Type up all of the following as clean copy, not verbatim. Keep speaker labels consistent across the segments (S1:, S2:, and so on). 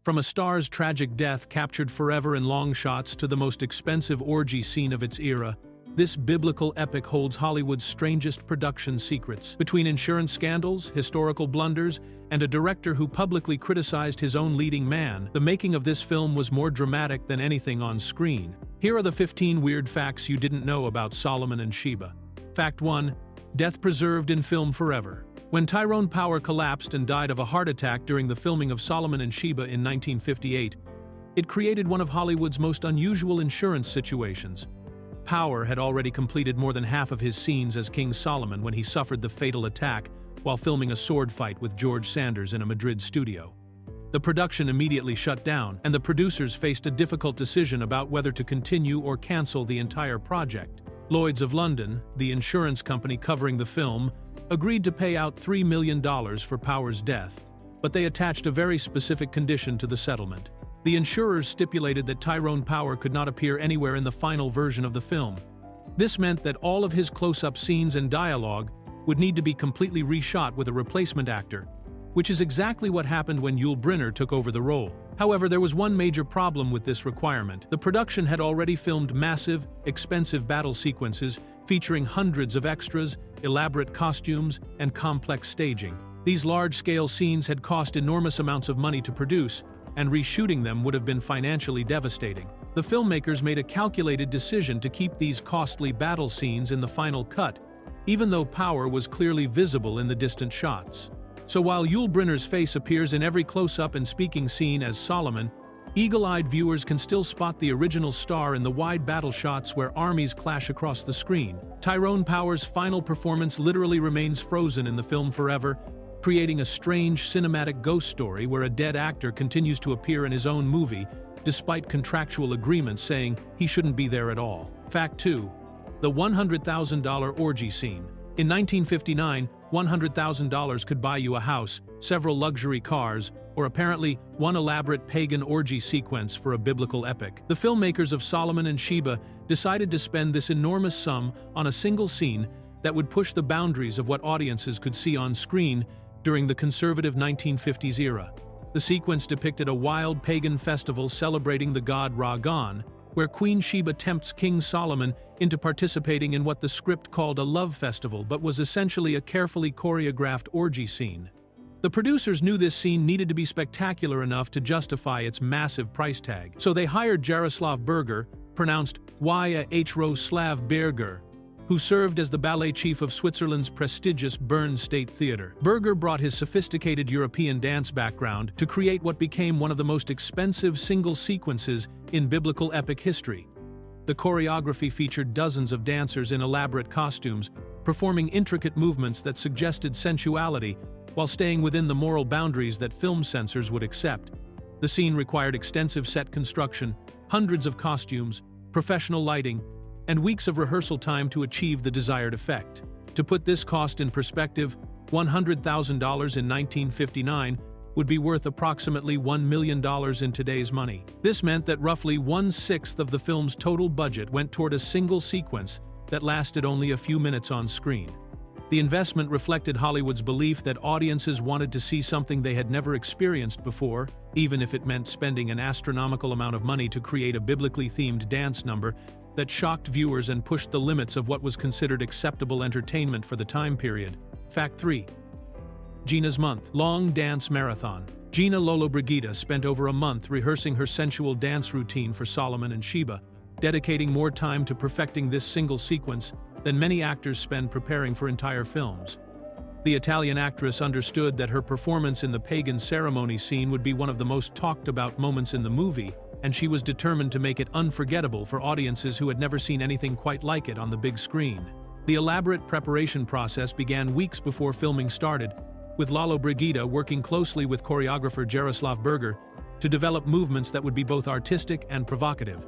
S1: From a star's tragic death captured forever in long shots to the most expensive orgy scene of its era, this biblical epic holds Hollywood's strangest production secrets. Between insurance scandals, historical blunders, and a director who publicly criticized his own leading man, the making of this film was more dramatic than anything on screen. Here are the 15 weird facts you didn't know about Solomon and Sheba. Fact 1. Death preserved in film forever. When Tyrone Power collapsed and died of a heart attack during the filming of Solomon and Sheba in 1958, it created one of Hollywood's most unusual insurance situations. Power had already completed more than half of his scenes as King Solomon when he suffered the fatal attack while filming a sword fight with George Sanders in a Madrid studio. The production immediately shut down, and the producers faced a difficult decision about whether to continue or cancel the entire project. Lloyd's of London, the insurance company covering the film, agreed to pay out $3 million for Power's death, but they attached a very specific condition to the settlement. The insurers stipulated that Tyrone Power could not appear anywhere in the final version of the film. This meant that all of his close-up scenes and dialogue would need to be completely reshot with a replacement actor, which is exactly what happened when Yul Brynner took over the role. However, there was one major problem with this requirement. The production had already filmed massive, expensive battle sequences featuring hundreds of extras, elaborate costumes, and complex staging. These large-scale scenes had cost enormous amounts of money to produce, and reshooting them would have been financially devastating. The filmmakers made a calculated decision to keep these costly battle scenes in the final cut, even though Power was clearly visible in the distant shots. So while Yul Brynner's face appears in every close-up and speaking scene as Solomon, eagle-eyed viewers can still spot the original star in the wide battle shots where armies clash across the screen. Tyrone Power's final performance literally remains frozen in the film forever, creating a strange cinematic ghost story where a dead actor continues to appear in his own movie, despite contractual agreements saying he shouldn't be there at all. Fact 2. The $100,000 orgy scene. In 1959, $100,000 could buy you a house, several luxury cars, or apparently one elaborate pagan orgy sequence for a biblical epic. The filmmakers of Solomon and Sheba decided to spend this enormous sum on a single scene that would push the boundaries of what audiences could see on screen during the conservative 1950s era. The sequence depicted a wild pagan festival celebrating the god Ra-Gan, where Queen Sheba tempts King Solomon into participating in what the script called a love festival but was essentially a carefully choreographed orgy scene. The producers knew this scene needed to be spectacular enough to justify its massive price tag, so they hired Jaroslav Berger, pronounced Jaroslav Berger, who served as the ballet chief of Switzerland's prestigious Bern State Theatre. Berger brought his sophisticated European dance background to create what became one of the most expensive single sequences in biblical epic history. The choreography featured dozens of dancers in elaborate costumes, performing intricate movements that suggested sensuality while staying within the moral boundaries that film censors would accept. The scene required extensive set construction, hundreds of costumes, professional lighting, and weeks of rehearsal time to achieve the desired effect. To put this cost in perspective, $100,000 in 1959 would be worth approximately $1 million in today's money. This meant that roughly 1/6 of the film's total budget went toward a single sequence that lasted only a few minutes on screen. The investment reflected Hollywood's belief that audiences wanted to see something they had never experienced before, even if it meant spending an astronomical amount of money to create a biblically themed dance number that shocked viewers and pushed the limits of what was considered acceptable entertainment for the time period. Fact 3. Gina's month-long dance marathon. Gina Lollobrigida spent over a month rehearsing her sensual dance routine for Solomon and Sheba, dedicating more time to perfecting this single sequence than many actors spend preparing for entire films. The Italian actress understood that her performance in the pagan ceremony scene would be one of the most talked-about moments in the movie, and she was determined to make it unforgettable for audiences who had never seen anything quite like it on the big screen. The elaborate preparation process began weeks before filming started, with Lollobrigida working closely with choreographer Jaroslav Berger to develop movements that would be both artistic and provocative.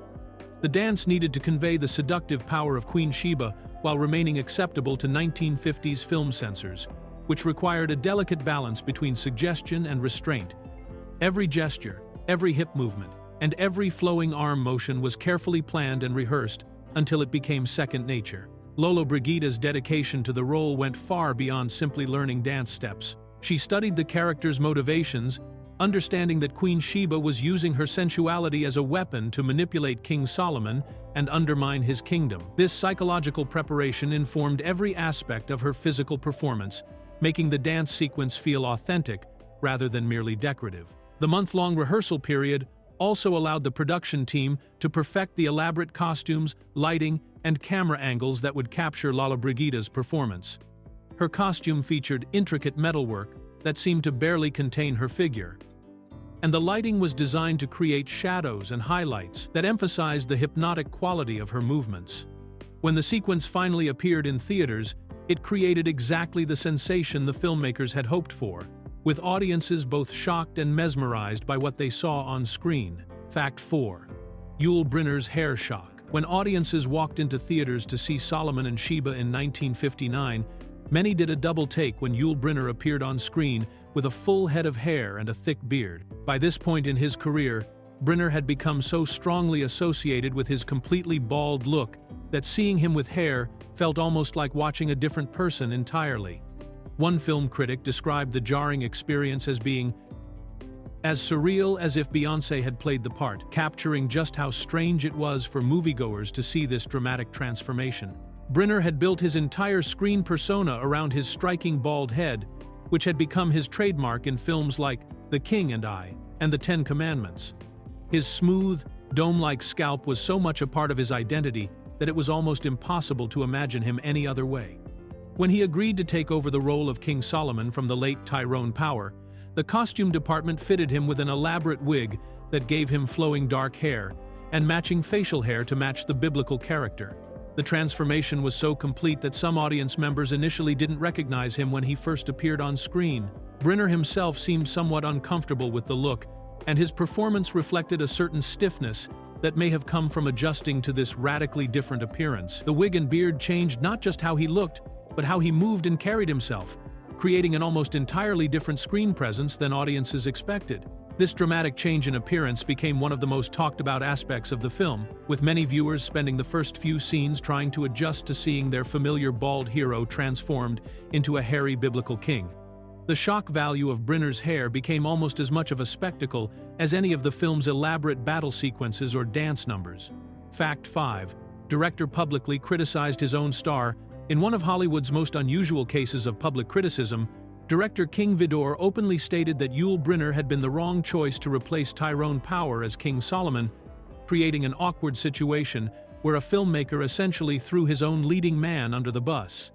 S1: The dance needed to convey the seductive power of Queen Sheba while remaining acceptable to 1950s film censors, which required a delicate balance between suggestion and restraint. Every gesture, every hip movement, and every flowing arm motion was carefully planned and rehearsed until it became second nature. Lollobrigida's dedication to the role went far beyond simply learning dance steps. She studied the character's motivations, understanding that Queen Sheba was using her sensuality as a weapon to manipulate King Solomon and undermine his kingdom. This psychological preparation informed every aspect of her physical performance, making the dance sequence feel authentic rather than merely decorative. The month-long rehearsal period also allowed the production team to perfect the elaborate costumes, lighting, and camera angles that would capture Lalla Brigida's performance. Her costume featured intricate metalwork that seemed to barely contain her figure, and the lighting was designed to create shadows and highlights that emphasized the hypnotic quality of her movements. When the sequence finally appeared in theaters, it created exactly the sensation the filmmakers had hoped for, with audiences both shocked and mesmerized by what they saw on screen. Fact 4. Yul Brynner's hair shock. When audiences walked into theaters to see Solomon and Sheba in 1959, many did a double take when Yul Brynner appeared on screen with a full head of hair and a thick beard. By this point in his career, Brynner had become so strongly associated with his completely bald look that seeing him with hair felt almost like watching a different person entirely. One film critic described the jarring experience as being as surreal as if Beyoncé had played the part, capturing just how strange it was for moviegoers to see this dramatic transformation. Brynner had built his entire screen persona around his striking bald head, which had become his trademark in films like The King and I and The Ten Commandments. His smooth, dome-like scalp was so much a part of his identity that it was almost impossible to imagine him any other way. When he agreed to take over the role of King Solomon from the late Tyrone Power, the costume department fitted him with an elaborate wig that gave him flowing dark hair and matching facial hair to match the biblical character. The transformation was so complete that some audience members initially didn't recognize him when he first appeared on screen. Brynner himself seemed somewhat uncomfortable with the look, and his performance reflected a certain stiffness that may have come from adjusting to this radically different appearance. The wig and beard changed not just how he looked, but how he moved and carried himself, creating an almost entirely different screen presence than audiences expected. This dramatic change in appearance became one of the most talked about aspects of the film, with many viewers spending the first few scenes trying to adjust to seeing their familiar bald hero transformed into a hairy biblical king. The shock value of Brynner's hair became almost as much of a spectacle as any of the film's elaborate battle sequences or dance numbers. Fact 5. Director publicly criticized his own star. In one of Hollywood's most unusual cases of public criticism, director King Vidor openly stated that Yul Brynner had been the wrong choice to replace Tyrone Power as King Solomon, creating an awkward situation where a filmmaker essentially threw his own leading man under the bus.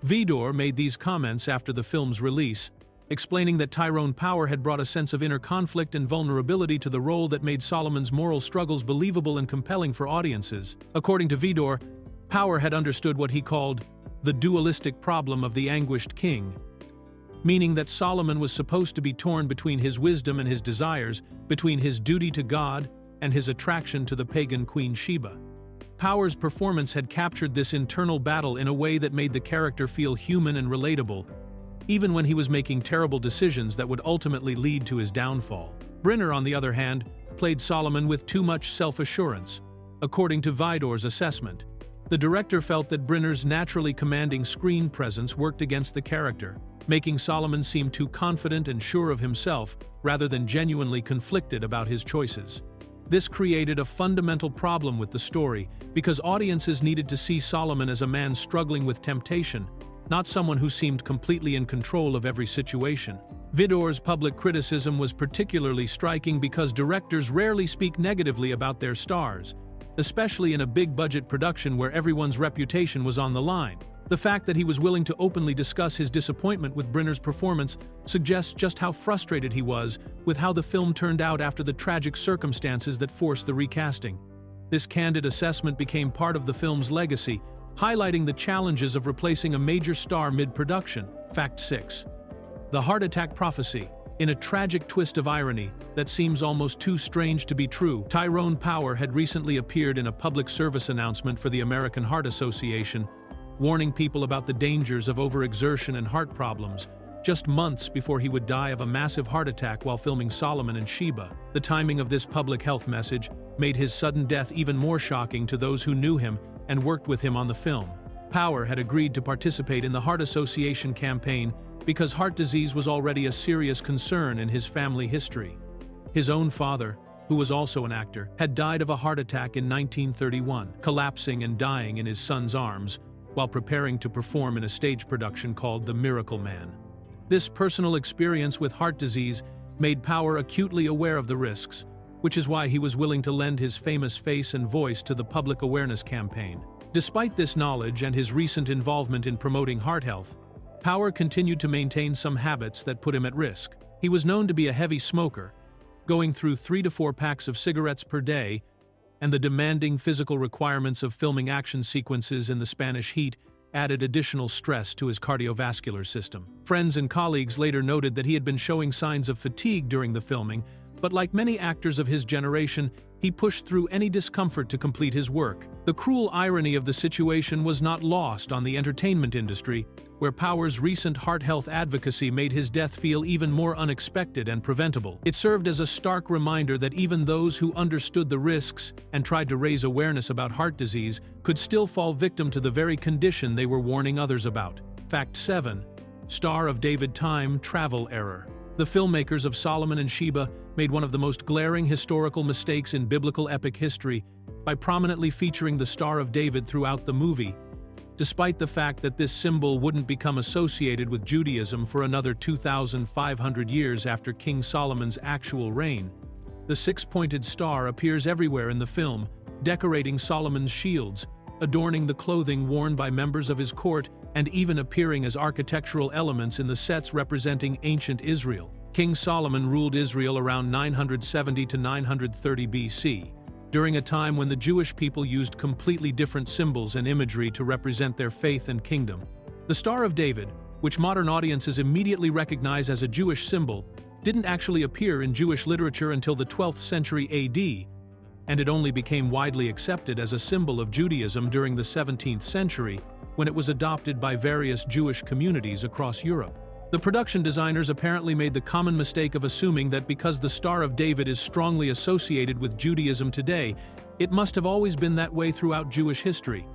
S1: Vidor made these comments after the film's release, explaining that Tyrone Power had brought a sense of inner conflict and vulnerability to the role that made Solomon's moral struggles believable and compelling for audiences. According to Vidor, Power had understood what he called the dualistic problem of the anguished king, meaning that Solomon was supposed to be torn between his wisdom and his desires, between his duty to God and his attraction to the pagan Queen Sheba. Power's performance had captured this internal battle in a way that made the character feel human and relatable, even when he was making terrible decisions that would ultimately lead to his downfall. Brynner, on the other hand, played Solomon with too much self-assurance, according to Vidor's assessment. The director felt that Brynner's naturally commanding screen presence worked against the character, making Solomon seem too confident and sure of himself rather than genuinely conflicted about his choices. This created a fundamental problem with the story because audiences needed to see Solomon as a man struggling with temptation, not someone who seemed completely in control of every situation. Vidor's public criticism was particularly striking because directors rarely speak negatively about their stars, especially in a big-budget production where everyone's reputation was on the line. The fact that he was willing to openly discuss his disappointment with Brynner's performance suggests just how frustrated he was with how the film turned out after the tragic circumstances that forced the recasting. This candid assessment became part of the film's legacy, highlighting the challenges of replacing a major star mid-production. Fact 6. The heart attack prophecy. In a tragic twist of irony that seems almost too strange to be true, Tyrone Power had recently appeared in a public service announcement for the American Heart Association, warning people about the dangers of overexertion and heart problems, just months before he would die of a massive heart attack while filming Solomon and Sheba. The timing of this public health message made his sudden death even more shocking to those who knew him and worked with him on the film. Power had agreed to participate in the Heart Association campaign because heart disease was already a serious concern in his family history. His own father, who was also an actor, had died of a heart attack in 1931, collapsing and dying in his son's arms while preparing to perform in a stage production called The Miracle Man. This personal experience with heart disease made Power acutely aware of the risks, which is why he was willing to lend his famous face and voice to the public awareness campaign. Despite this knowledge and his recent involvement in promoting heart health, Power continued to maintain some habits that put him at risk. He was known to be a heavy smoker, going through 3 to 4 packs of cigarettes per day, and the demanding physical requirements of filming action sequences in the Spanish heat added additional stress to his cardiovascular system. Friends and colleagues later noted that he had been showing signs of fatigue during the filming, but like many actors of his generation, he pushed through any discomfort to complete his work. The cruel irony of the situation was not lost on the entertainment industry, where Power's recent heart health advocacy made his death feel even more unexpected and preventable. It served as a stark reminder that even those who understood the risks and tried to raise awareness about heart disease could still fall victim to the very condition they were warning others about. Fact 7. Star of David Time Travel Error. The filmmakers of Solomon and Sheba made one of the most glaring historical mistakes in biblical epic history by prominently featuring the Star of David throughout the movie, despite the fact that this symbol wouldn't become associated with Judaism for another 2,500 years after King Solomon's actual reign. The six-pointed star appears everywhere in the film, decorating Solomon's shields, adorning the clothing worn by members of his court, and even appearing as architectural elements in the sets representing ancient Israel. King Solomon ruled Israel around 970 to 930 BC, during a time when the Jewish people used completely different symbols and imagery to represent their faith and kingdom. The Star of David, which modern audiences immediately recognize as a Jewish symbol, didn't actually appear in Jewish literature until the 12th century AD, and it only became widely accepted as a symbol of Judaism during the 17th century, when it was adopted by various Jewish communities across Europe. The production designers apparently made the common mistake of assuming that because the Star of David is strongly associated with Judaism today, it must have always been that way throughout Jewish history.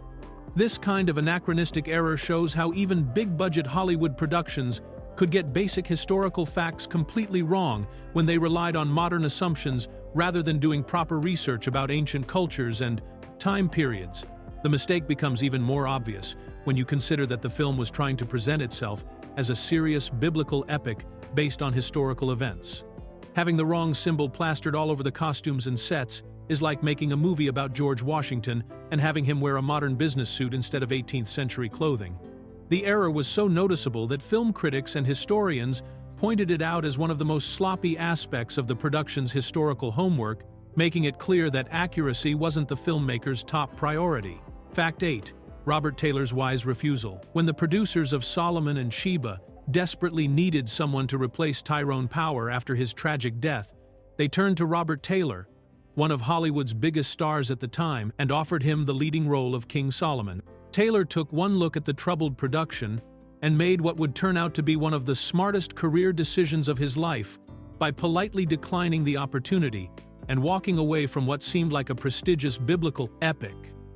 S1: This kind of anachronistic error shows how even big-budget Hollywood productions could get basic historical facts completely wrong when they relied on modern assumptions rather than doing proper research about ancient cultures and time periods. The mistake becomes even more obvious when you consider that the film was trying to present itself as a serious biblical epic based on historical events. Having the wrong symbol plastered all over the costumes and sets is like making a movie about George Washington and having him wear a modern business suit instead of 18th century clothing. The error was so noticeable that film critics and historians pointed it out as one of the most sloppy aspects of the production's historical homework, making it clear that accuracy wasn't the filmmaker's top priority. Fact 8. Robert Taylor's wise refusal. When the producers of Solomon and Sheba desperately needed someone to replace Tyrone Power after his tragic death, they turned to Robert Taylor, one of Hollywood's biggest stars at the time, and offered him the leading role of King Solomon. Taylor took one look at the troubled production and made what would turn out to be one of the smartest career decisions of his life by politely declining the opportunity and walking away from what seemed like a prestigious biblical epic.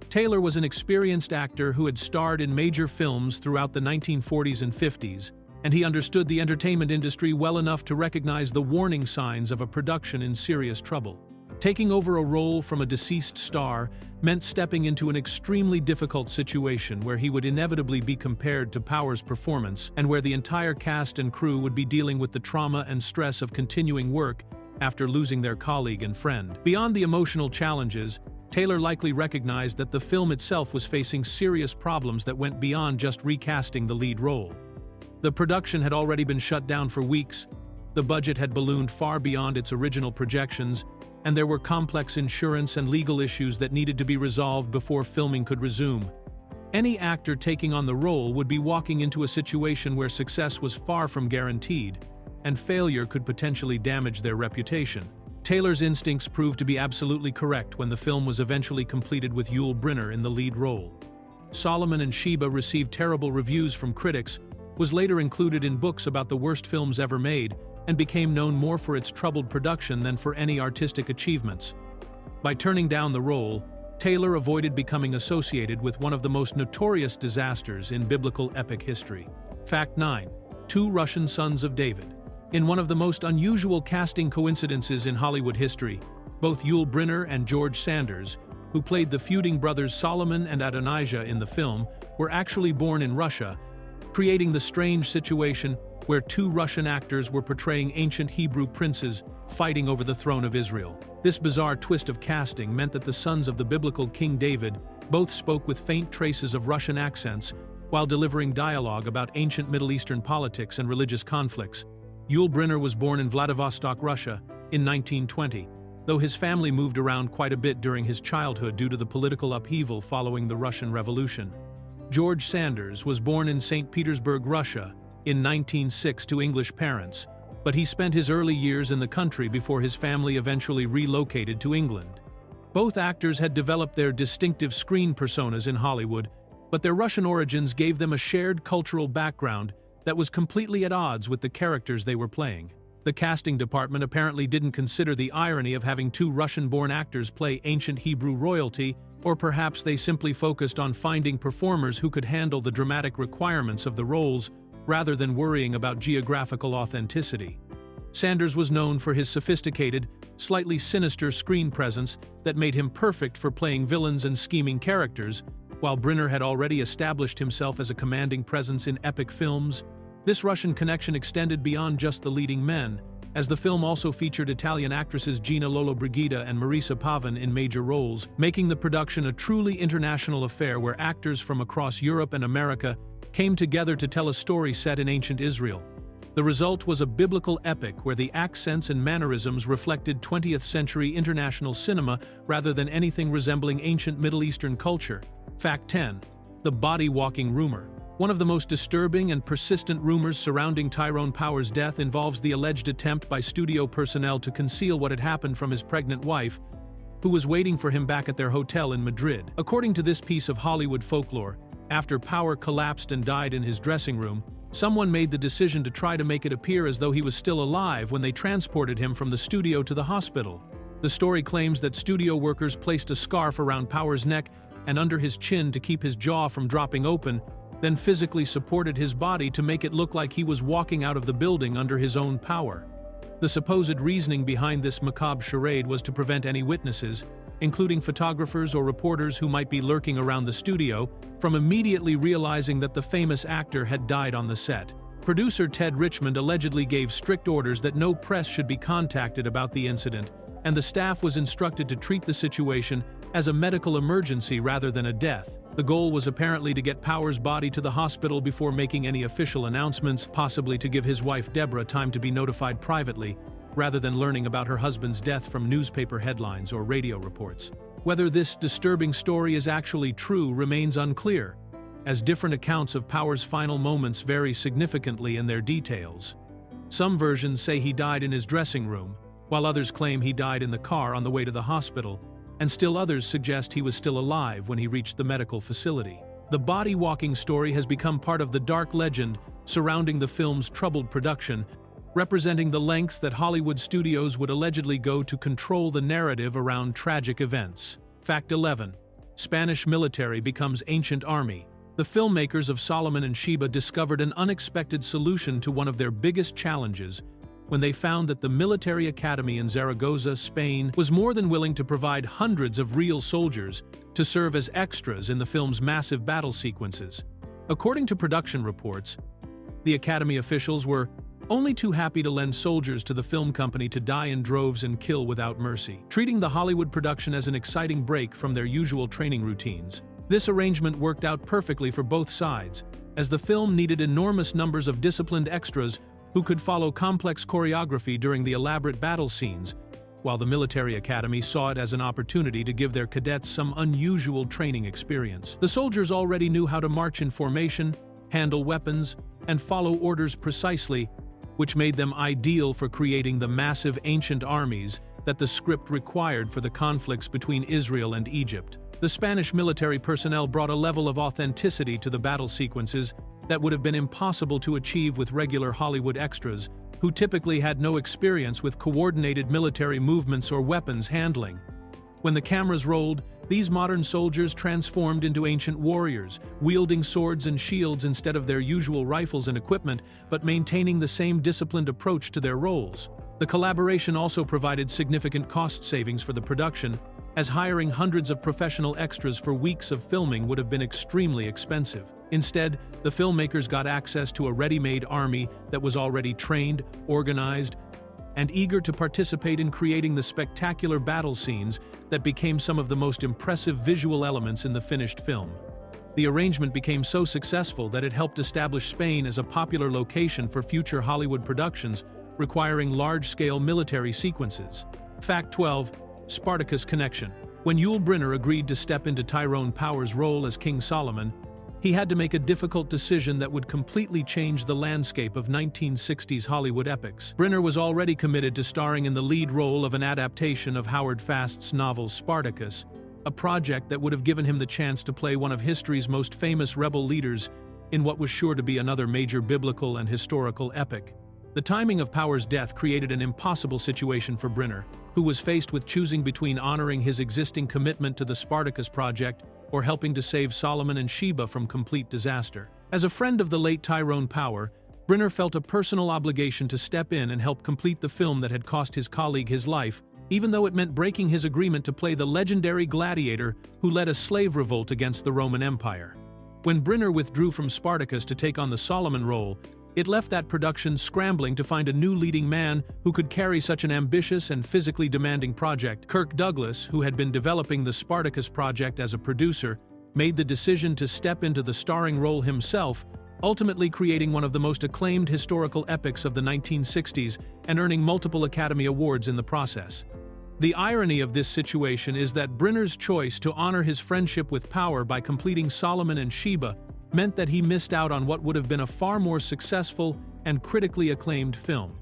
S1: Taylor was an experienced actor who had starred in major films throughout the 1940s and 50s, and he understood the entertainment industry well enough to recognize the warning signs of a production in serious trouble. Taking over a role from a deceased star meant stepping into an extremely difficult situation where he would inevitably be compared to Power's performance and where the entire cast and crew would be dealing with the trauma and stress of continuing work after losing their colleague and friend. Beyond the emotional challenges, Taylor likely recognized that the film itself was facing serious problems that went beyond just recasting the lead role. The production had already been shut down for weeks, the budget had ballooned far beyond its original projections, and there were complex insurance and legal issues that needed to be resolved before filming could resume. Any actor taking on the role would be walking into a situation where success was far from guaranteed, and failure could potentially damage their reputation. Taylor's instincts proved to be absolutely correct when the film was eventually completed with Yul Brynner in the lead role. Solomon and Sheba received terrible reviews from critics, was later included in books about the worst films ever made, and became known more for its troubled production than for any artistic achievements. By turning down the role, Taylor avoided becoming associated with one of the most notorious disasters in biblical epic history. Fact 9. two Russian sons of David. In one of the most unusual casting coincidences in Hollywood history, both Yul Brynner and George Sanders, who played the feuding brothers Solomon and Adonijah in the film, were actually born in Russia, creating the strange situation where two Russian actors were portraying ancient Hebrew princes fighting over the throne of Israel. This bizarre twist of casting meant that the sons of the biblical King David both spoke with faint traces of Russian accents while delivering dialogue about ancient Middle Eastern politics and religious conflicts. Yul Brynner was born in Vladivostok, Russia, in 1920, though his family moved around quite a bit during his childhood due to the political upheaval following the Russian Revolution. George Sanders was born in St. Petersburg, Russia, in 1906 to English parents, but he spent his early years in the country before his family eventually relocated to England. Both actors had developed their distinctive screen personas in Hollywood, but their Russian origins gave them a shared cultural background that was completely at odds with the characters they were playing. The casting department apparently didn't consider the irony of having two Russian-born actors play ancient Hebrew royalty, or perhaps they simply focused on finding performers who could handle the dramatic requirements of the roles rather than worrying about geographical authenticity. Sanders was known for his sophisticated, slightly sinister screen presence that made him perfect for playing villains and scheming characters, while Brynner had already established himself as a commanding presence in epic films. This Russian connection extended beyond just the leading men, as the film also featured Italian actresses Gina Lollobrigida and Marisa Pavan in major roles, making the production a truly international affair where actors from across Europe and America came together to tell a story set in ancient Israel. The result was a biblical epic where the accents and mannerisms reflected 20th-century international cinema rather than anything resembling ancient Middle Eastern culture. Fact 10. The body-walking rumor. One of the most disturbing and persistent rumors surrounding Tyrone Power's death involves the alleged attempt by studio personnel to conceal what had happened from his pregnant wife, who was waiting for him back at their hotel in Madrid. According to this piece of Hollywood folklore, after Power collapsed and died in his dressing room, someone made the decision to try to make it appear as though he was still alive when they transported him from the studio to the hospital. The story claims that studio workers placed a scarf around Power's neck and under his chin to keep his jaw from dropping open, then physically supported his body to make it look like he was walking out of the building under his own power. The supposed reasoning behind this macabre charade was to prevent any witnesses, including photographers or reporters who might be lurking around the studio, from immediately realizing that the famous actor had died on the set. Producer Ted Richmond allegedly gave strict orders that no press should be contacted about the incident, and the staff was instructed to treat the situation as a medical emergency rather than a death. The goal was apparently to get Power's body to the hospital before making any official announcements, possibly to give his wife Deborah time to be notified privately, rather than learning about her husband's death from newspaper headlines or radio reports. Whether this disturbing story is actually true remains unclear, as different accounts of Power's final moments vary significantly in their details. Some versions say he died in his dressing room, while others claim he died in the car on the way to the hospital, and still others suggest he was still alive when he reached the medical facility. The body-walking story has become part of the dark legend surrounding the film's troubled production, representing the lengths that Hollywood studios would allegedly go to control the narrative around tragic events. Fact 11. Spanish military becomes ancient army. The filmmakers of Solomon and Sheba discovered an unexpected solution to one of their biggest challenges when they found that the military academy in Zaragoza, Spain, was more than willing to provide hundreds of real soldiers to serve as extras in the film's massive battle sequences. According to production reports, the academy officials were only too happy to lend soldiers to the film company to die in droves and kill without mercy, treating the Hollywood production as an exciting break from their usual training routines. This arrangement worked out perfectly for both sides, as the film needed enormous numbers of disciplined extras who could follow complex choreography during the elaborate battle scenes, while the military academy saw it as an opportunity to give their cadets some unusual training experience. The soldiers already knew how to march in formation, handle weapons, and follow orders precisely, which made them ideal for creating the massive ancient armies that the script required for the conflicts between Israel and Egypt. The Spanish military personnel brought a level of authenticity to the battle sequences that would have been impossible to achieve with regular Hollywood extras, who typically had no experience with coordinated military movements or weapons handling. When the cameras rolled, These modern soldiers transformed into ancient warriors, wielding swords and shields instead of their usual rifles and equipment, but maintaining the same disciplined approach to their roles. The collaboration also provided significant cost savings for the production, as hiring hundreds of professional extras for weeks of filming would have been extremely expensive. Instead, the filmmakers got access to a ready-made army that was already trained, organized, and eager to participate in creating the spectacular battle scenes that became some of the most impressive visual elements in the finished film. The arrangement became so successful that it helped establish Spain as a popular location for future Hollywood productions requiring large-scale military sequences. Fact 12. Spartacus connection. When Yul Brynner agreed to step into Tyrone Power's role as King Solomon, he had to make a difficult decision that would completely change the landscape of 1960s Hollywood epics. Brynner was already committed to starring in the lead role of an adaptation of Howard Fast's novel Spartacus, a project that would have given him the chance to play one of history's most famous rebel leaders in what was sure to be another major biblical and historical epic. The timing of Power's death created an impossible situation for Brynner, who was faced with choosing between honoring his existing commitment to the Spartacus project or helping to save Solomon and Sheba from complete disaster. As a friend of the late Tyrone Power, Brynner felt a personal obligation to step in and help complete the film that had cost his colleague his life, even though it meant breaking his agreement to play the legendary gladiator who led a slave revolt against the Roman Empire. When Brynner withdrew from Spartacus to take on the Solomon role, it left that production scrambling to find a new leading man who could carry such an ambitious and physically demanding project. Kirk Douglas, who had been developing the Spartacus project as a producer, made the decision to step into the starring role himself, ultimately creating one of the most acclaimed historical epics of the 1960s and earning multiple Academy Awards in the process. The irony of this situation is that Brynner's choice to honor his friendship with Power by completing Solomon and Sheba meant that he missed out on what would have been a far more successful and critically acclaimed film.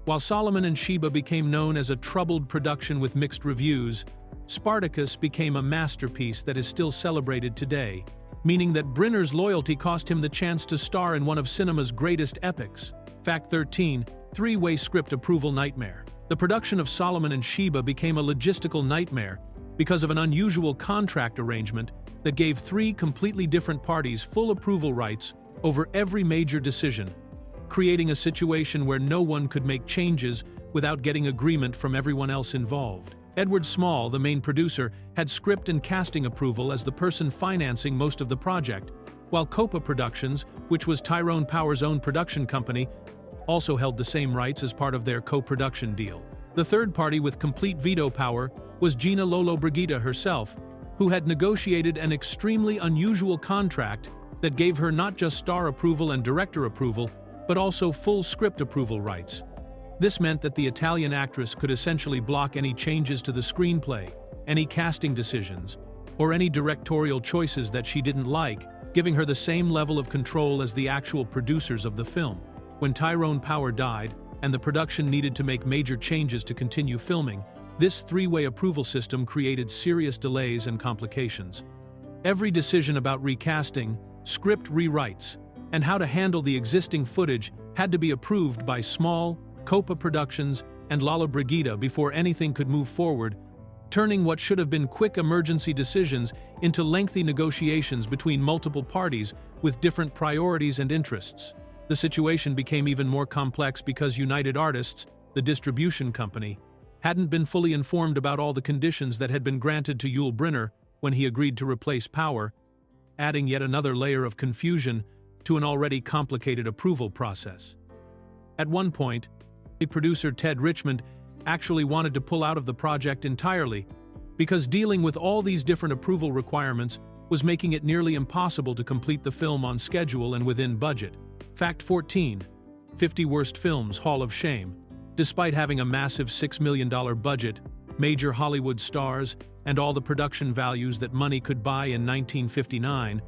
S1: While Solomon and Sheba became known as a troubled production with mixed reviews, Spartacus became a masterpiece that is still celebrated today, meaning that Brynner's loyalty cost him the chance to star in one of cinema's greatest epics. Fact 13. Three-way script approval nightmare. The production of Solomon and Sheba became a logistical nightmare because of an unusual contract arrangement that gave three completely different parties full approval rights over every major decision, creating a situation where no one could make changes without getting agreement from everyone else involved. Edward Small, the main producer, had script and casting approval as the person financing most of the project, while Copa Productions, which was Tyrone Power's own production company, also held the same rights as part of their co-production deal. The third party with complete veto power was Gina Lollobrigida herself, who had negotiated an extremely unusual contract that gave her not just star approval and director approval, but also full script approval rights. This meant that the Italian actress could essentially block any changes to the screenplay, any casting decisions, or any directorial choices that she didn't like, giving her the same level of control as the actual producers of the film. When Tyrone Power died, and the production needed to make major changes to continue filming, this three-way approval system created serious delays and complications. Every decision about recasting, script rewrites, and how to handle the existing footage had to be approved by Small, Copa Productions, and Lollobrigida before anything could move forward, turning what should have been quick emergency decisions into lengthy negotiations between multiple parties with different priorities and interests. The situation became even more complex because United Artists, the distribution company, hadn't been fully informed about all the conditions that had been granted to Yul Brynner when he agreed to replace Power, adding yet another layer of confusion to an already complicated approval process. At one point, producer Ted Richmond actually wanted to pull out of the project entirely because dealing with all these different approval requirements was making it nearly impossible to complete the film on schedule and within budget. Fact 14. 50 Worst Films Hall of Shame. Despite having a massive $6 million budget, major Hollywood stars, and all the production values that money could buy in 1959,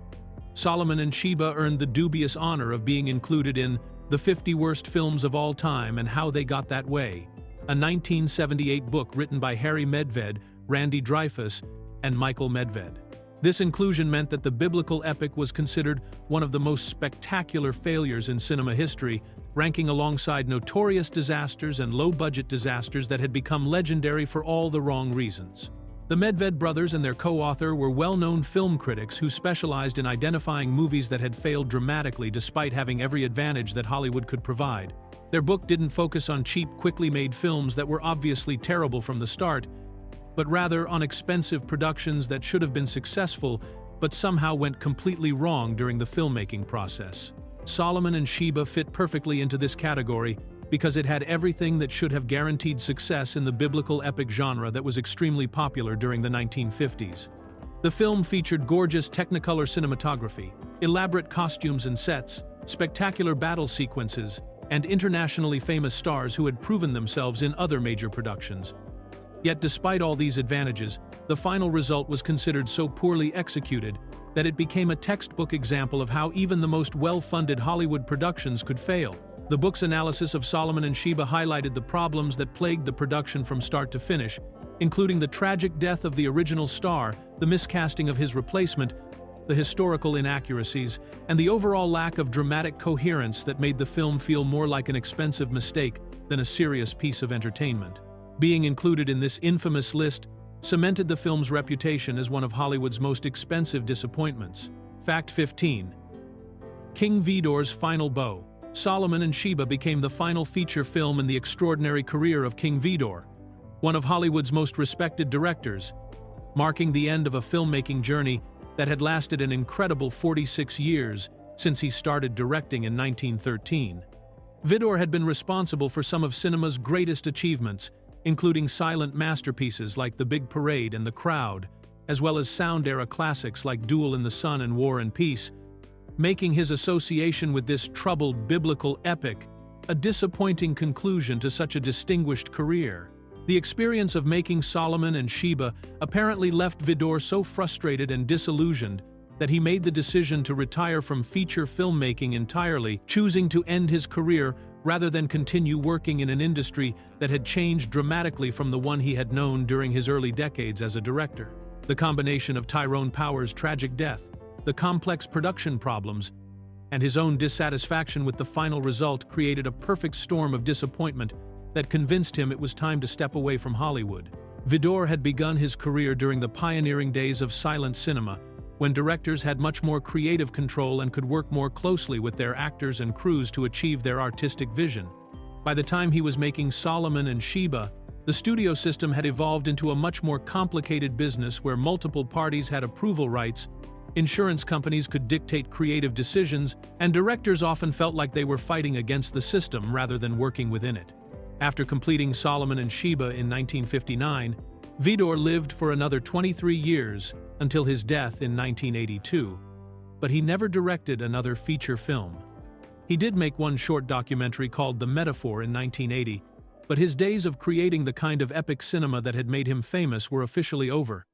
S1: Solomon and Sheba earned the dubious honor of being included in The 50 Worst Films of All Time and How They Got That Way, a 1978 book written by Harry Medved, Randy Dreyfuss, and Michael Medved. This inclusion meant that the biblical epic was considered one of the most spectacular failures in cinema history, ranking alongside notorious disasters and low-budget disasters that had become legendary for all the wrong reasons. The Medved brothers and their co-author were well-known film critics who specialized in identifying movies that had failed dramatically despite having every advantage that Hollywood could provide. Their book didn't focus on cheap, quickly made films that were obviously terrible from the start, but rather on expensive productions that should have been successful but somehow went completely wrong during the filmmaking process. Solomon and Sheba fit perfectly into this category because it had everything that should have guaranteed success in the biblical epic genre that was extremely popular during the 1950s. The film featured gorgeous Technicolor cinematography, elaborate costumes and sets, spectacular battle sequences, and internationally famous stars who had proven themselves in other major productions. Yet despite all these advantages, the final result was considered so poorly executed that it became a textbook example of how even the most well-funded Hollywood productions could fail. The book's analysis of Solomon and Sheba highlighted the problems that plagued the production from start to finish, including the tragic death of the original star, the miscasting of his replacement, the historical inaccuracies, and the overall lack of dramatic coherence that made the film feel more like an expensive mistake than a serious piece of entertainment. Being included in this infamous list cemented the film's reputation as one of Hollywood's most expensive disappointments. Fact 15. King Vidor's final bow. Solomon and Sheba became the final feature film in the extraordinary career of King Vidor, one of Hollywood's most respected directors, marking the end of a filmmaking journey that had lasted an incredible 46 years since he started directing in 1913. Vidor had been responsible for some of cinema's greatest achievements, including silent masterpieces like The Big Parade and The Crowd, as well as sound-era classics like Duel in the Sun and War and Peace, making his association with this troubled biblical epic a disappointing conclusion to such a distinguished career. The experience of making Solomon and Sheba apparently left Vidor so frustrated and disillusioned that he made the decision to retire from feature filmmaking entirely, choosing to end his career rather than continue working in an industry that had changed dramatically from the one he had known during his early decades as a director. The combination of Tyrone Power's tragic death, the complex production problems, and his own dissatisfaction with the final result created a perfect storm of disappointment that convinced him it was time to step away from Hollywood. Vidor had begun his career during the pioneering days of silent cinema, when directors had much more creative control and could work more closely with their actors and crews to achieve their artistic vision. By the time he was making Solomon and Sheba, the studio system had evolved into a much more complicated business where multiple parties had approval rights, insurance companies could dictate creative decisions, and directors often felt like they were fighting against the system rather than working within it. After completing Solomon and Sheba in 1959, Vidor lived for another 23 years until his death in 1982, but he never directed another feature film. He did make one short documentary called The Metaphor in 1980, but his days of creating the kind of epic cinema that had made him famous were officially over.